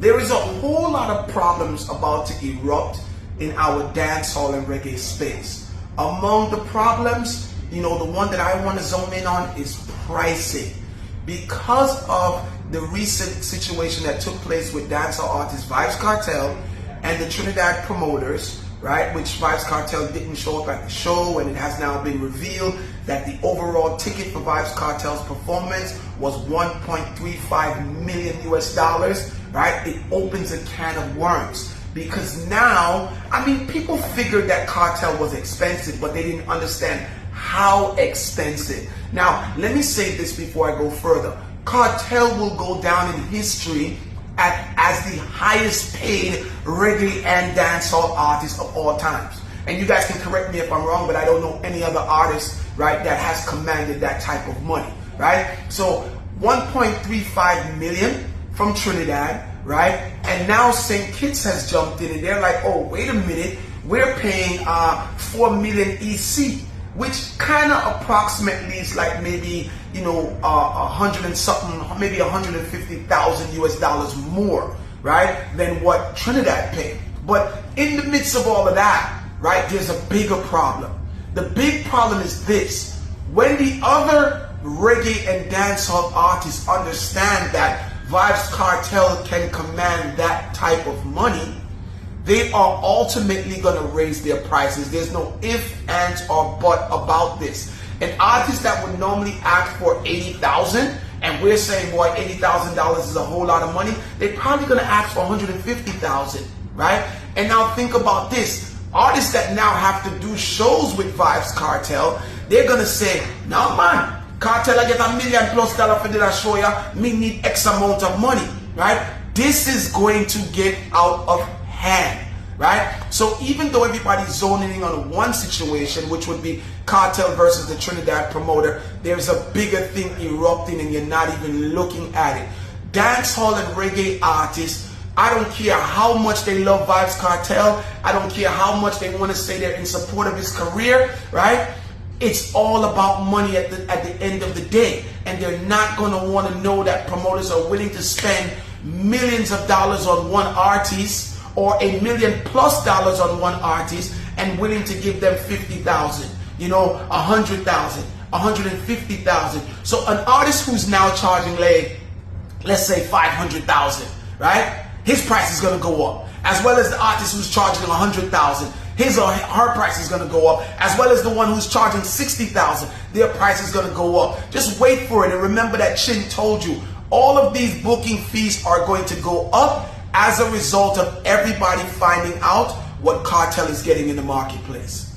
there is a whole lot of problems about to erupt in our dancehall and reggae space. Among the problems, the one that I want to zoom in on is pricing. Because of the recent situation that took place with dancehall artist Vybz Kartel and the Trinidad promoters, right, which Vybz Kartel didn't show up at the show, and it has now been revealed that the overall ticket for Vybz Kartel's performance was $1.35 million US, right? It opens a can of worms, because now, people figured that Kartel was expensive, but they didn't understand how expensive. Now, let me say this before I go further. Kartel will go down in history as the highest paid reggae and dancehall artist of all times. And you guys can correct me if I'm wrong, but I don't know any other artist, right, that has commanded that type of money, right? So 1.35 million from Trinidad, right? And now St. Kitts has jumped in and they're like, oh, wait a minute, we're paying 4 million EC, which kind of approximately is like maybe, 100 and something, maybe 150,000 US dollars more, right, than what Trinidad paid. But in the midst of all of that, right, there's a bigger problem. The big problem is this: when the other reggae and dancehall artists understand that Vybz Kartel can command that type of money, they are ultimately going to raise their prices. There's no if, ands, or but about this. An artist that would normally ask for $80,000, and we're saying, boy, $80,000 is a whole lot of money, they're probably going to ask for $150,000, right? And now think about this. Artists that now have to do shows with Vybz Kartel, they're going to say, no, man, Kartel, I get $1 million+ for the show, ya. Me need X amount of money, right? This is going to get out of hand, right? So even though everybody's zoning in on one situation, which would be Kartel versus the Trinidad promoter, there's a bigger thing erupting and you're not even looking at it. Dancehall and reggae artists, I don't care how much they love Vybz Kartel, I don't care how much they want to say they're in support of his career, right? It's all about money at the end of the day, and they're not going to want to know that promoters are willing to spend millions of dollars on one artist, or $1 million+ on one artist, and willing to give them 50,000, 100,000, 150,000. So an artist who's now charging, let's say 500,000, right? His price is going to go up, as well as the artist who's charging 100,000. His or her price is going to go up, as well as the one who's charging 60,000. Their price is going to go up. Just wait for it, and remember that Chin told you all of these booking fees are going to go up as a result of everybody finding out what Kartel is getting in the marketplace.